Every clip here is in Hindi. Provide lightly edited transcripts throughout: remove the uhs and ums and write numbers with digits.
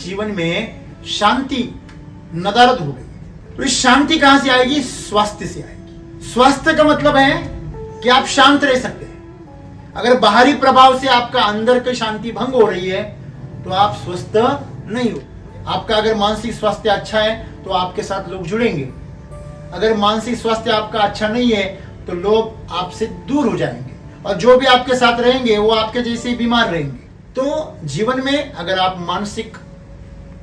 जीवन में शांति नदारद हो गई, तो इस शांति कहां से आएगी? स्वास्थ्य से आएगी। स्वास्थ्य का मतलब है कि आप शांत रह सकते हैं। अगर बाहरी प्रभाव से आपका अंदर की शांति भंग हो रही है तो आप स्वस्थ नहीं हो। आपका अगर मानसिक स्वास्थ्य अच्छा है तो आपके साथ लोग जुड़ेंगे। अगर मानसिक स्वास्थ्य आपका अच्छा नहीं है तो लोग आपसे दूर हो जाएंगे, और जो भी आपके साथ रहेंगे वो आपके जैसे बीमार रहेंगे। तो जीवन में अगर आप मानसिक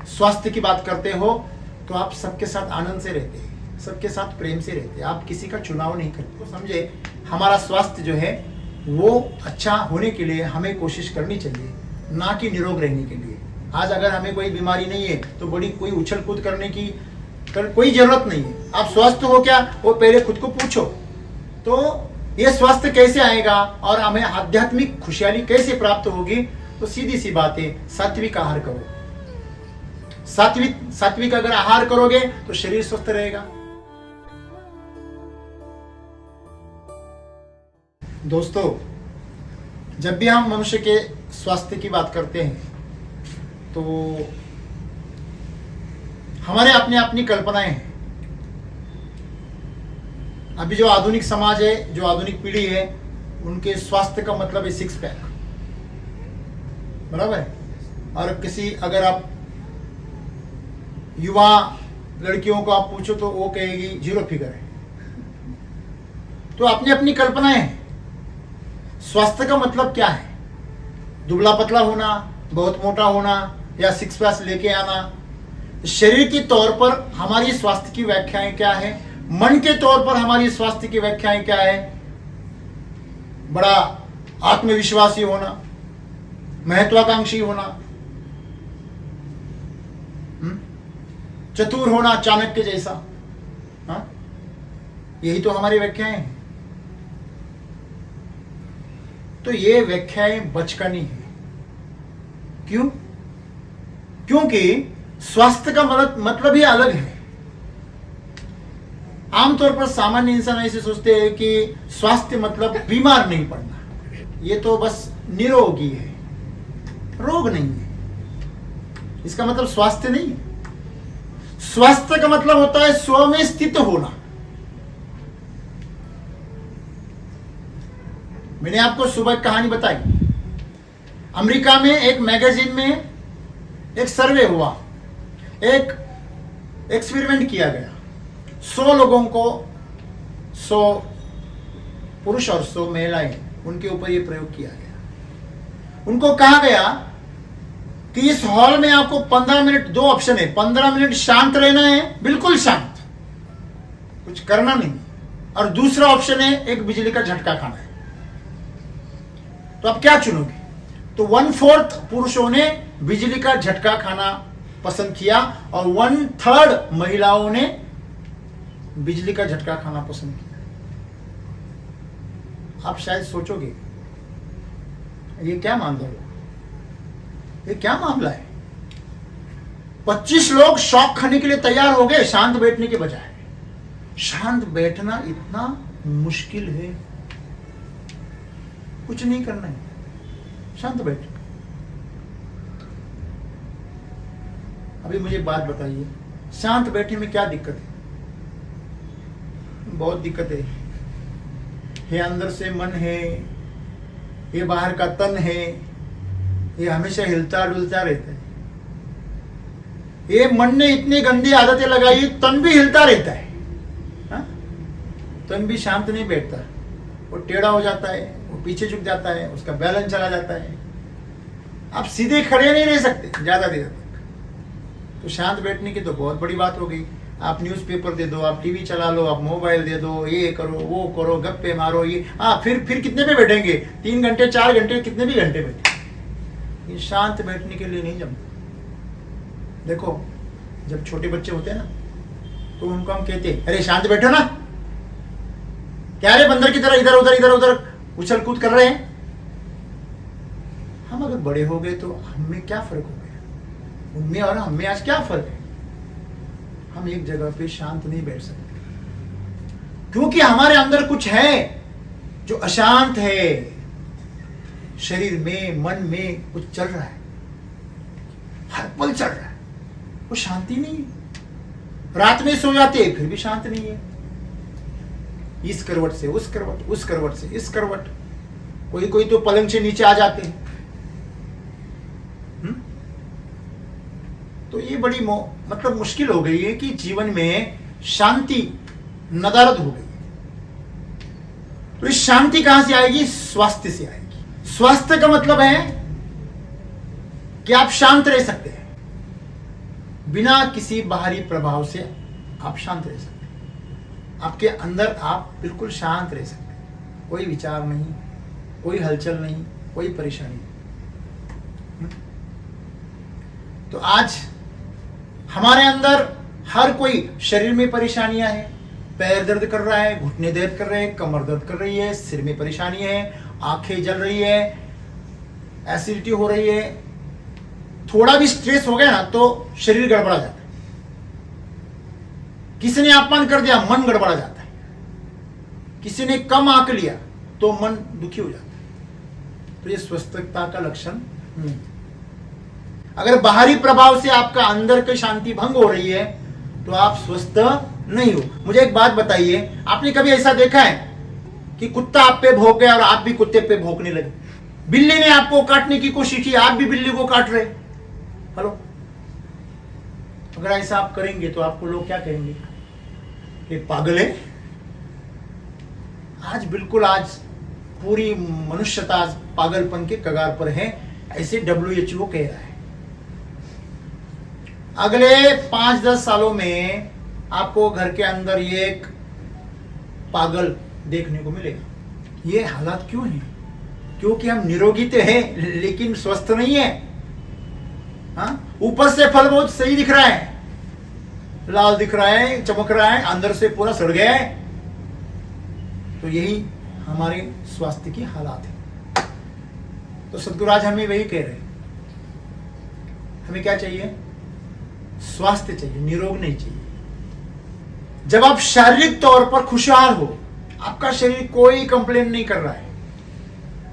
स्वास्थ्य की बात करते हो तो आप सबके साथ आनंद से रहते हैं, सबके साथ प्रेम से रहते हैं, आप किसी का चुनाव नहीं करते। तो समझे, हमारा स्वास्थ्य जो है वो अच्छा होने के लिए हमें कोशिश करनी चाहिए, ना कि निरोग रहने के लिए। आज अगर हमें कोई बीमारी नहीं है तो बड़ी कोई उछल कूद करने की कोई जरूरत नहीं है। आप स्वस्थ हो क्या, वो पहले खुद को पूछो। तो ये स्वास्थ्य कैसे आएगा और हमें आध्यात्मिक खुशहाली कैसे प्राप्त होगी? तो सीधी सी बात है, सात्विक आहार करो। सात्विक अगर आहार करोगे तो शरीर स्वस्थ रहेगा। दोस्तों, जब भी हम मनुष्य के स्वास्थ्य की बात करते हैं तो हमारे अपने अपनी कल्पनाएं हैं। अभी जो आधुनिक समाज है, जो आधुनिक पीढ़ी है, उनके स्वास्थ्य का मतलब है सिक्स पैक, बराबर है। और किसी अगर आप युवा लड़कियों को आप पूछो तो वो कहेगी जीरो फिगर है। तो अपनी अपनी कल्पनाएं हैं। स्वास्थ्य का मतलब क्या है? दुबला पतला होना, बहुत मोटा होना, या सिक्स पैक लेके आना? शरीर के तौर पर हमारी स्वास्थ्य की व्याख्याएं क्या है? मन के तौर पर हमारी स्वास्थ्य की व्याख्याएं क्या है? बड़ा आत्मविश्वासी होना, महत्वाकांक्षी होना, चतुर होना, चाणक्य जैसा। हाँ, यही तो हमारी व्याख्याएं हैं। तो ये व्याख्याएं बचकानी है। क्यों? क्योंकि स्वास्थ्य का मतलब ही अलग है। आमतौर पर सामान्य इंसान ऐसे सोचते हैं कि स्वास्थ्य मतलब बीमार नहीं पड़ना, ये तो बस निरोगी है, रोग नहीं है। इसका मतलब स्वास्थ्य नहीं है। स्वास्थ्य का मतलब होता है स्व में स्थित होना। मैंने आपको सुबह कहानी बताई। अमेरिका में एक मैगजीन में एक सर्वे हुआ, एक एक्सपेरिमेंट किया गया। 100 लोगों को, 100 पुरुष और 100 महिलाएं, उनके ऊपर यह प्रयोग किया गया। उनको कहा गया कि इस हॉल में आपको 15 मिनट, 2 ऑप्शन है, 15 मिनट शांत रहना है, बिल्कुल शांत, कुछ करना नहीं, और दूसरा ऑप्शन है एक बिजली का झटका खाना है। तो आप क्या चुनोगे? तो 1/4 पुरुषों ने बिजली का झटका खाना पसंद किया और 1/3 महिलाओं ने बिजली का झटका खाना पसंद किया। आप शायद सोचोगे ये क्या मामला है, ये क्या मामला है? 25 लोग शॉक खाने के लिए तैयार हो गए शांत बैठने के बजाय। शांत बैठना इतना मुश्किल है, कुछ नहीं करना है, शांत बैठ। अभी मुझे बात बताइए, शांत बैठने में क्या दिक्कत है? बहुत दिक्कत है। ये अंदर से मन है, ये बाहर का तन है, ये हमेशा हिलता डुलता रहता है। ये मन ने इतनी गंदी आदतें लगाई, तन भी हिलता रहता है। हा? तन भी शांत नहीं बैठता, वो टेढ़ा हो जाता है, वो पीछे झुक जाता है, उसका बैलेंस चला जाता है। आप सीधे खड़े नहीं रह सकते ज्यादा देर तक। तो शांत बैठने की तो बहुत बड़ी बात हो गई। आप न्यूज़पेपर दे दो, आप टीवी चला लो, आप मोबाइल दे दो, ये करो वो करो, गप्पे मारो, ये फिर कितने पे बैठेंगे? 3 घंटे 4 घंटे, कितने भी घंटे बैठे। ये शांत बैठने के लिए नहीं जमता। देखो, जब छोटे बच्चे होते हैं ना तो उनको हम कहते हैं, अरे शांत बैठो ना, क्या रे बंदर की तरह इधर उधर उछल कूद कर रहे हैं। हम अगर बड़े हो गए तो हमें क्या फर्क हो गया? उनमें और हमें आज क्या फर्क है? हम एक जगह पे शांत नहीं बैठ सकते, क्योंकि हमारे अंदर कुछ है जो अशांत है। शरीर में, मन में कुछ चल रहा है, हर पल चल रहा है। वो शांति नहीं है। रात में सो जाते हैं फिर भी शांत नहीं है। इस करवट से उस करवट, उस करवट से इस करवट, कोई कोई तो पलंग से नीचे आ जाते हैं। तो ये बड़ी मतलब मुश्किल हो गई है कि जीवन में शांति नदारद हो गई। तो इस शांति कहां से आएगी? स्वास्थ्य से आएगी। स्वास्थ्य का मतलब है कि आप शांत रह सकते हैं, बिना किसी बाहरी प्रभाव से आप शांत रह सकते हैं। आपके अंदर आप बिल्कुल शांत रह सकते हैं, कोई विचार नहीं, कोई हलचल नहीं, कोई परेशानी नहीं। तो आज हमारे अंदर हर कोई शरीर में परेशानियां हैं, पैर दर्द कर रहा है, घुटने दर्द कर रहे हैं, कमर दर्द कर रही है, सिर में परेशानी है, आंखें जल रही है, एसिडिटी हो रही है। थोड़ा भी स्ट्रेस हो गया ना तो शरीर गड़बड़ा जाता है। किसी ने अपमान कर दिया, मन गड़बड़ा जाता है। किसी ने कम आंक लिया तो मन दुखी हो जाता है। तो ये स्वस्थता का लक्षण नहीं। अगर बाहरी प्रभाव से आपका अंदर की शांति भंग हो रही है तो आप स्वस्थ नहीं हो। मुझे एक बात बताइए, आपने कभी ऐसा देखा है कि कुत्ता आप पे भौंक गया और आप भी कुत्ते पे भौंकने लगे? बिल्ली ने आपको काटने की कोशिश की, आप भी बिल्ली को काट रहे? हेलो, अगर ऐसा आप करेंगे तो आपको लोग क्या कहेंगे? ये पागल है। आज बिल्कुल आज पूरी मनुष्यता पागलपन के कगार पर है, ऐसे WHO कह रहा है। अगले 5-10 सालों में आपको घर के अंदर ये एक पागल देखने को मिलेगा। ये हालात क्यों है? क्योंकि हम निरोगी तो हैं लेकिन स्वस्थ नहीं है। हाँ, ऊपर से फल बहुत सही दिख रहा है, लाल दिख रहा है, चमक रहा है, अंदर से पूरा सड़ गया है। तो यही हमारे स्वास्थ्य की हालात है। तो सद्गुरु आज हमें वही कह रहे हैं, हमें क्या चाहिए? स्वास्थ्य चाहिए, निरोग नहीं चाहिए। जब आप शारीरिक तौर पर खुशहाल हो, आपका शरीर कोई कंप्लेन नहीं कर रहा है,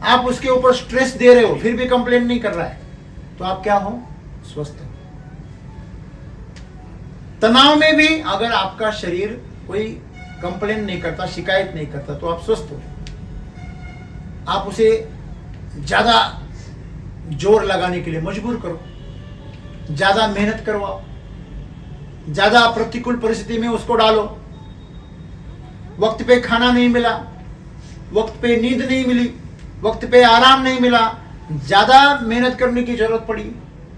आप उसके ऊपर स्ट्रेस दे रहे हो फिर भी कंप्लेन नहीं कर रहा है, तो आप क्या हो? स्वस्थ हो। तनाव में भी अगर आपका शरीर कोई कंप्लेन नहीं करता, शिकायत नहीं करता, तो आप स्वस्थ हो। आप उसे ज्यादा जोर लगाने के लिए मजबूर करो, ज्यादा मेहनत करवाओ, ज्यादा प्रतिकूल परिस्थिति में उसको डालो। वक्त पे खाना नहीं मिला, वक्त पे नींद नहीं मिली, वक्त पे आराम नहीं मिला, ज्यादा मेहनत करने की जरूरत पड़ी,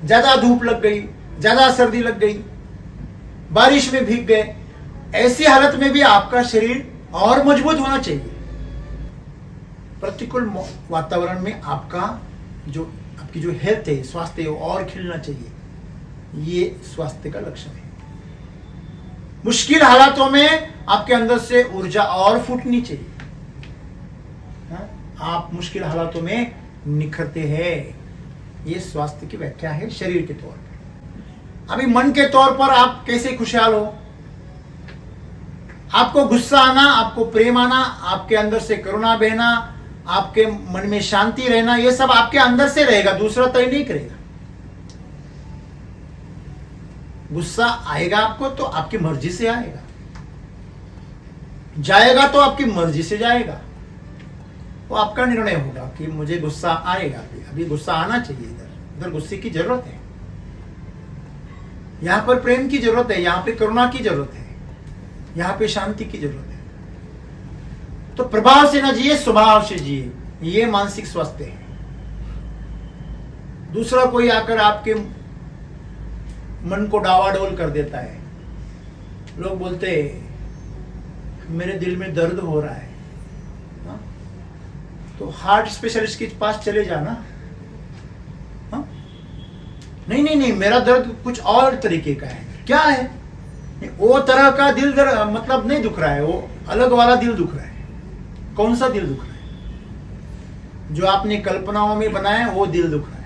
ज्यादा धूप लग गई, ज्यादा सर्दी लग गई, बारिश में भीग गए, ऐसी हालत में भी आपका शरीर और मजबूत होना चाहिए। प्रतिकूल वातावरण में आपकी जो हेल्थ है, स्वास्थ्य है, और खिलना चाहिए। ये स्वास्थ्य का लक्षण है। मुश्किल हालातों में आपके अंदर से ऊर्जा और फूटनी चाहिए। आप मुश्किल हालातों में निखरते हैं। ये स्वास्थ्य की व्याख्या है शरीर के तौर पर। अभी मन के तौर पर आप कैसे खुशहाल हो? आपको गुस्सा आना, आपको प्रेम आना, आपके अंदर से करुणा बहना, आपके मन में शांति रहना, ये सब आपके अंदर से रहेगा, दूसरा तय नहीं करेगा। गुस्सा आएगा आपको तो आपकी मर्जी से आएगा, जाएगा तो आपकी मर्जी से जाएगा। वो आपका निर्णय होगा कि मुझे गुस्सा आएगा, अभी गुस्सा आना चाहिए, इधर गुस्से की जरूरत है, यहां पर प्रेम की जरूरत है, यहां पे करुणा की जरूरत है, यहां पे शांति की जरूरत है। तो प्रभाव से न जिए, स्वभाव से जिए, ये मानसिक स्वास्थ्य है। दूसरा कोई आकर आपके मन को डावाडोल कर देता है, लोग बोलते मेरे दिल में दर्द हो रहा है, तो हार्ट स्पेशलिस्ट के पास चले जाना। नहीं, मेरा दर्द कुछ और तरीके का है। क्या है? वो तरह का दिल दर्द मतलब नहीं दुख रहा है, वो अलग वाला दिल दुख रहा है। कौन सा दिल दुख रहा है? जो आपने कल्पनाओं में बनाया वो दिल दुख रहा है।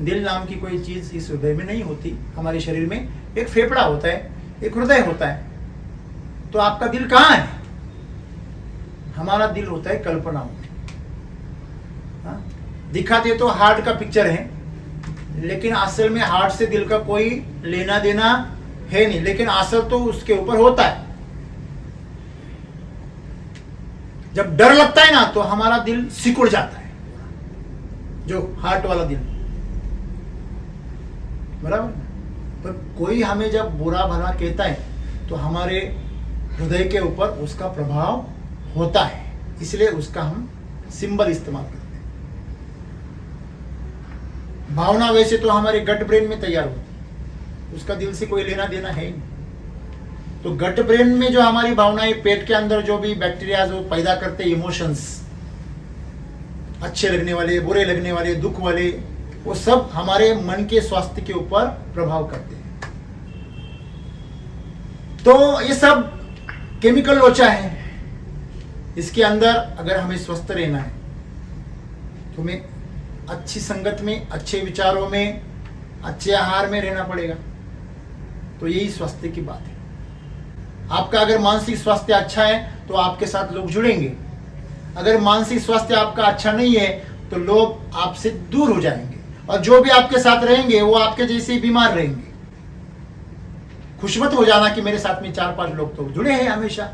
दिल नाम की कोई चीज इस हृदय में नहीं होती। हमारे शरीर में एक फेफड़ा होता है, एक हृदय होता है। तो आपका दिल कहाँ है? हमारा दिल होता है कल्पनाओं में। दिखाते तो हार्ट का पिक्चर है, लेकिन असल में हार्ट से दिल का कोई लेना देना है नहीं, लेकिन असर तो उसके ऊपर होता है। जब डर लगता है ना तो हमारा दिल सिकुड़ जाता है, जो हार्ट वाला दिल, बराबर। पर कोई हमें जब बुरा भला कहता है तो हमारे हृदय के ऊपर उसका प्रभाव होता है, इसलिए उसका हम सिंबल इस्तेमाल करते हैं। भावना वैसे तो हमारे गट ब्रेन में तैयार होती है, उसका दिल से कोई लेना देना है ही नहीं। तो गट ब्रेन में जो हमारी भावनाएं, पेट के अंदर जो भी बैक्टीरिया जो पैदा करते इमोशंस, अच्छे लगने वाले, बुरे लगने वाले, दुख वाले, वो सब हमारे मन के स्वास्थ्य के ऊपर प्रभाव करते हैं। तो ये सब केमिकल लोचा है। इसके अंदर अगर हमें स्वस्थ रहना है तो हमें अच्छी संगत में, अच्छे विचारों में, अच्छे आहार में रहना पड़ेगा। तो यही स्वास्थ्य की बात है। आपका अगर मानसिक स्वास्थ्य अच्छा है तो आपके साथ लोग जुड़ेंगे। अगर मानसिक स्वास्थ्य आपका अच्छा नहीं है तो लोग आपसे दूर हो जाएंगे, और जो भी आपके साथ रहेंगे वो आपके जैसे ही बीमार रहेंगे। खुशमत हो जाना कि मेरे साथ में 4-5 लोग तो जुड़े हैं हमेशा,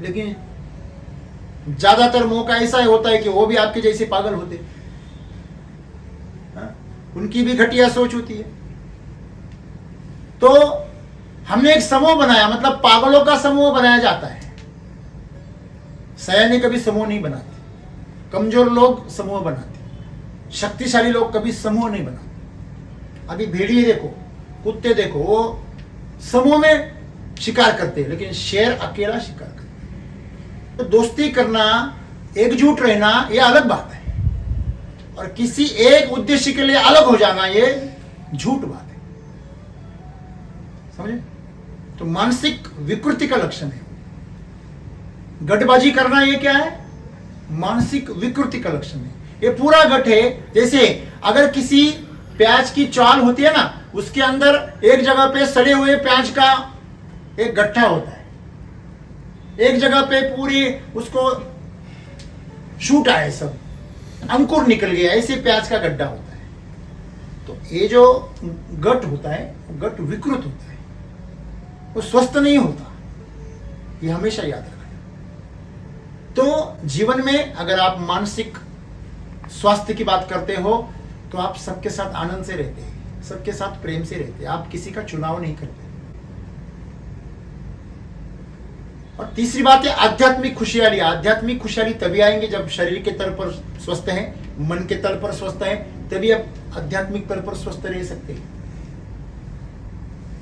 लेकिन ज्यादातर मौका ऐसा होता है कि वो भी आपके जैसे पागल होते, उनकी भी घटिया सोच होती है। तो हमने एक समूह बनाया, मतलब पागलों का समूह बनाया जाता है। सयाने कभी समूह नहीं बनाते, कमजोर लोग समूह बनाते, शक्तिशाली लोग कभी समूह नहीं बनाते। अभी भेड़िए देखो, कुत्ते देखो, वो समूह में शिकार करते हैं, लेकिन शेर अकेला शिकार करते। तो दोस्ती करना, एकजुट रहना, ये अलग बात है, और किसी एक उद्देश्य के लिए अलग हो जाना ये झूठ बात है, समझे। तो मानसिक विकृति का लक्षण है। गठबाजी करना ये क्या है? मानसिक विकृति का लक्षण है। ये पूरा गठ है। जैसे अगर किसी प्याज की चाल होती है ना, उसके अंदर एक जगह पे सड़े हुए प्याज का एक गट्ठा होता है, एक जगह पे पूरी उसको शूट आए, सब अंकुर निकल गया, ऐसे प्याज का गड्ढा होता है। तो ये जो गट होता है, गट विकृत होता है, वो स्वस्थ नहीं होता, ये हमेशा याद रखना। तो जीवन में अगर आप मानसिक स्वास्थ्य की बात करते हो तो आप सबके साथ आनंद से रहते हैं, सबके साथ प्रेम से रहते हैं, आप किसी का चुनाव नहीं करते। और तीसरी बात है आध्यात्मिक खुशहाली। आध्यात्मिक खुशहाली तभी आएंगे जब शरीर के तल पर स्वस्थ है, मन के तल पर स्वस्थ है, तभी आप आध्यात्मिक तल पर स्वस्थ रह सकते हैं।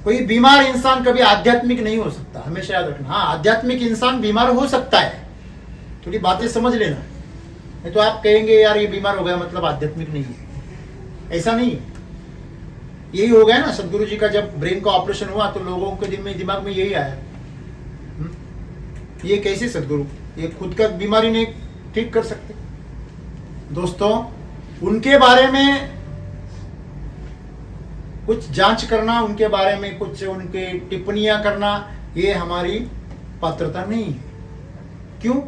कोई बीमार इंसान कभी आध्यात्मिक नहीं हो सकता, हमेशा याद रखना। हाँ, आध्यात्मिक इंसान बीमार हो सकता है, थोड़ी बातें समझ लेना। नहीं तो आप कहेंगे यार ये बीमार हो गया मतलब आध्यात्मिक नहीं है, ऐसा नहीं है। यही हो गया ना, सदगुरु जी का जब ब्रेन का ऑपरेशन हुआ तो लोगों के दिमाग में यही आया, ये कैसे सदगुरु, ये खुद का बीमारी नहीं ठीक कर सकते। दोस्तों, उनके बारे में कुछ जांच करना, उनके बारे में कुछ उनके टिप्पणियां करना, ये हमारी पात्रता नहीं है। क्यों?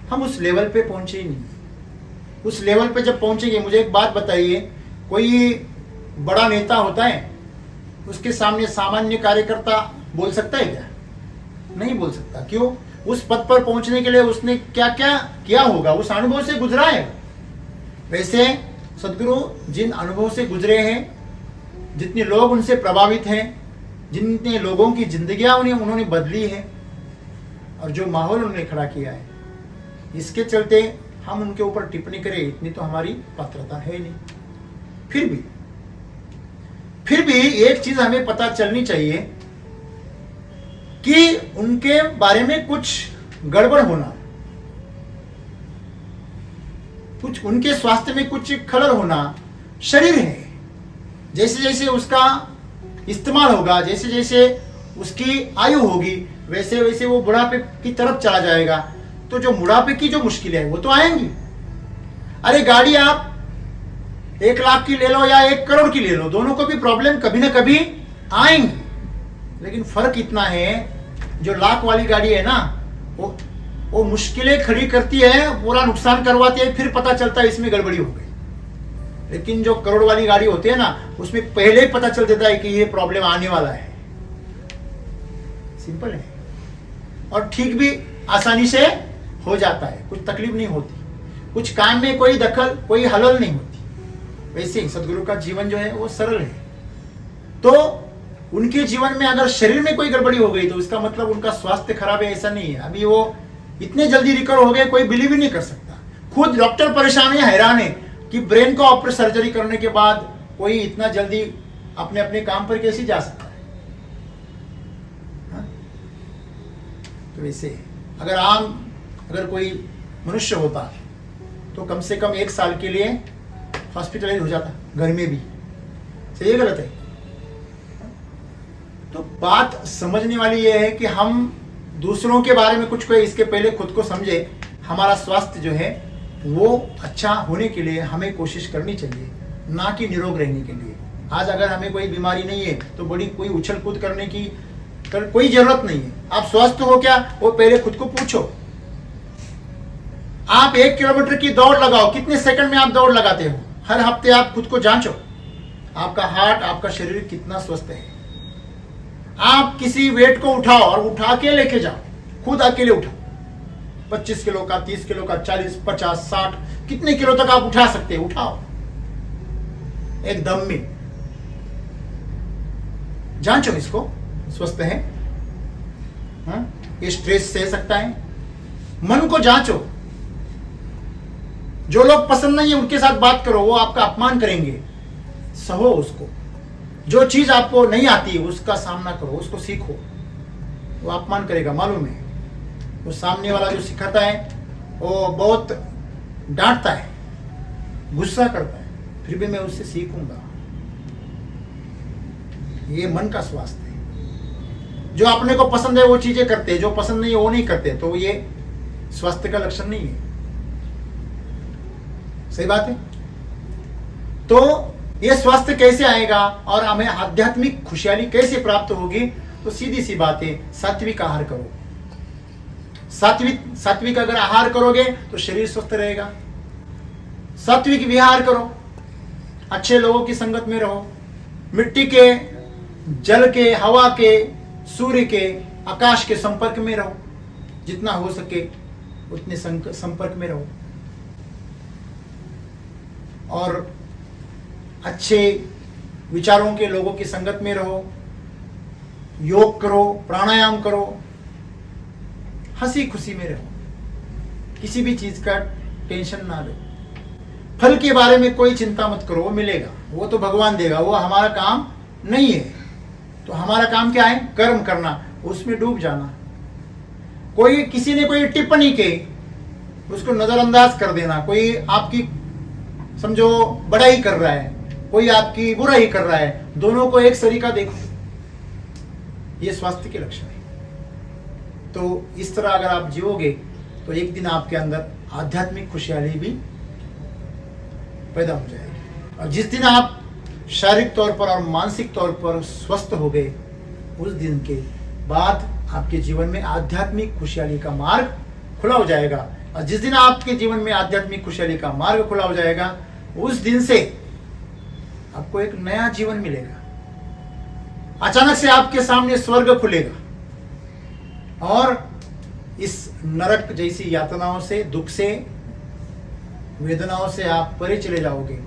हम उस लेवल पे पहुंचे ही नहीं। उस लेवल पे जब पहुंचेंगे, मुझे एक बात बताइए, कोई बड़ा नेता होता है, उसके सामने सामान्य कार्यकर्ता बोल सकता है क्या? नहीं बोल सकता। क्यों? उस पद पर पहुंचने के लिए उसने क्या क्या किया होगा, उस अनुभव से गुजरा है। वैसे सदगुरु जिन अनुभव से गुजरे हैं, जितने लोग उनसे प्रभावित हैं, जितने लोगों की जिंदगियां उन्होंने बदली है, और जो माहौल उन्होंने खड़ा किया है, इसके चलते हम उनके ऊपर टिप्पणी करें, इतनी तो हमारी पात्रता है नहीं। फिर भी एक चीज हमें पता चलनी चाहिए कि उनके बारे में कुछ गड़बड़ होना, कुछ उनके स्वास्थ्य में कुछ खलल होना। शरीर है, जैसे जैसे उसका इस्तेमाल होगा, जैसे जैसे उसकी आयु होगी, वैसे वैसे वो बुढ़ापे की तरफ चला जाएगा। तो जो बुढ़ापे की जो मुश्किलें है वो तो आएंगी। अरे गाड़ी आप 1 लाख की ले लो या 1 करोड़ की ले लो, दोनों को भी प्रॉब्लम कभी ना कभी आएंगी। लेकिन फर्क इतना है, जो लाख वाली गाड़ी है ना, वो मुश्किलें खड़ी करती है, पूरा नुकसान करवाती है, फिर पता चलता है इसमें गड़बड़ी हो गई। लेकिन जो करोड़ वाली गाड़ी होती है ना, उसमें पहले ही पता चल जाता है कि ये प्रॉब्लम आने वाला है। सिंपल है और ठीक भी आसानी से हो जाता है, कुछ तकलीफ नहीं होती, कुछ काम में कोई दखल, कोई हलल नहीं होती। वैसे ही सदगुरु का जीवन जो है वो सरल है। तो उनके जीवन में अगर शरीर में कोई गड़बड़ी हो गई तो इसका मतलब उनका स्वास्थ्य खराब है ऐसा नहीं है। अभी वो इतने जल्दी रिकवर हो गए, कोई बिलीव ही नहीं कर सकता। खुद डॉक्टर परेशान है, हैरान है कि ब्रेन को ऑपरेशन सर्जरी करने के बाद कोई इतना जल्दी अपने अपने काम पर कैसे जा सकता है। हाँ? तो वैसे अगर कोई मनुष्य होता तो कम से कम 1 साल के लिए हॉस्पिटलाइज हो जाता, घर में भी। सही है गलत है? तो बात समझने वाली यह है कि हम दूसरों के बारे में कुछ कोई इसके पहले खुद को समझे। हमारा स्वास्थ्य जो है वो अच्छा होने के लिए हमें कोशिश करनी चाहिए, ना कि निरोग रहने के लिए। आज अगर हमें कोई बीमारी नहीं है तो बड़ी कोई उछल कूद करने की कोई जरूरत नहीं है। आप स्वस्थ हो क्या, वो पहले खुद को पूछो। आप 1 किलोमीटर की दौड़ लगाओ, कितने सेकंड में आप दौड़ लगाते हो? हर हफ्ते आप खुद को जांचो, आपका हार्ट, आपका शरीर कितना स्वस्थ है। आप किसी वेट को उठाओ और उठा के लेके जाओ, खुद अकेले उठाओ। 25 किलो का, 30 किलो का, 40, 50, 60, कितने किलो तक आप उठा सकते हैं, उठाओ एक दम में। जांचो इसको, स्वस्थ है। हाँ? ये स्ट्रेस सह सकता है। मन को जांचो। जो लोग पसंद नहीं है उनके साथ बात करो, वो आपका अपमान करेंगे, सहो उसको। जो चीज आपको नहीं आती उसका सामना करो, उसको सीखो। वो अपमान करेगा, मालूम है। वो सामने वाला जो सिखाता है वो बहुत डांटता है, गुस्सा करता है, फिर भी मैं उससे सीखूंगा। ये मन का स्वास्थ्य है। जो अपने को पसंद है वो चीजें करते हैं, जो पसंद नहीं है वो नहीं करते, तो ये स्वास्थ्य का लक्षण नहीं है। सही बात है? तो ये स्वास्थ्य कैसे आएगा और हमें आध्यात्मिक खुशहाली कैसे प्राप्त होगी? तो सीधी सी बात है, सात्विक आहार करो। सात्विक अगर आहार करोगे तो शरीर स्वस्थ रहेगा। सात्विक विहार करो, अच्छे लोगों की संगत में रहो, मिट्टी के, जल के, हवा के, सूर्य के, आकाश के संपर्क में रहो। जितना हो सके उतने संपर्क में रहो और अच्छे विचारों के लोगों की संगत में रहो। योग करो, प्राणायाम करो, हंसी खुशी में रहो, किसी भी चीज का टेंशन ना लो। फल के बारे में कोई चिंता मत करो, वो मिलेगा, वो तो भगवान देगा, वो हमारा काम नहीं है। तो हमारा काम क्या है? कर्म करना, उसमें डूब जाना। किसी ने कोई टिप्पणी की, उसको नजरअंदाज कर देना। कोई आपकी समझो बड़ाई कर रहा है, कोई आपकी बुराई कर रहा है, दोनों को एक सरीका देखो। ये स्वास्थ्य के लक्षण है। तो इस तरह अगर आप जियोगे तो एक दिन आपके अंदर आध्यात्मिक खुशहाली भी पैदा हो जाएगी। और जिस दिन आप शारीरिक तौर पर और मानसिक तौर पर स्वस्थ हो गए, उस दिन के बाद आपके जीवन में आध्यात्मिक खुशहाली का मार्ग खुला हो जाएगा। और जिस दिन आपके जीवन में आध्यात्मिक खुशहाली का मार्ग खुला हो जाएगा, उस दिन से आपको एक नया जीवन मिलेगा। अचानक से आपके सामने स्वर्ग खुलेगा और इस नरक जैसी यातनाओं से, दुख से, वेदनाओं से आप परे चले जाओगे।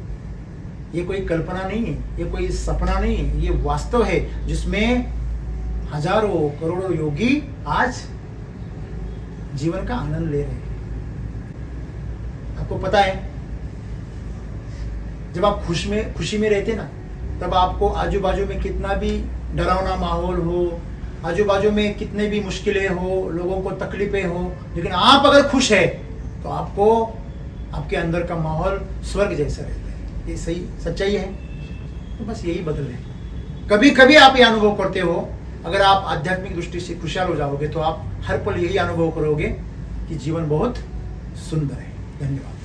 ये कोई कल्पना नहीं है, ये कोई सपना नहीं है, ये वास्तव है जिसमें हजारों करोड़ों योगी आज जीवन का आनंद ले रहे हैं। आपको पता है, जब आप खुशी में रहते ना, तब आपको आजू बाजू में कितना भी डरावना माहौल हो, आजू बाजू में कितने भी मुश्किलें हो, लोगों को तकलीफें हो, लेकिन आप अगर खुश है तो आपको आपके अंदर का माहौल स्वर्ग जैसा रहता है। ये सही सच्चाई है। तो बस यही बदल है। कभी कभी आप ये अनुभव करते हो, अगर आप आध्यात्मिक दृष्टि से खुशहाल हो जाओगे तो आप हर पल यही अनुभव करोगे कि जीवन बहुत सुंदर है। धन्यवाद।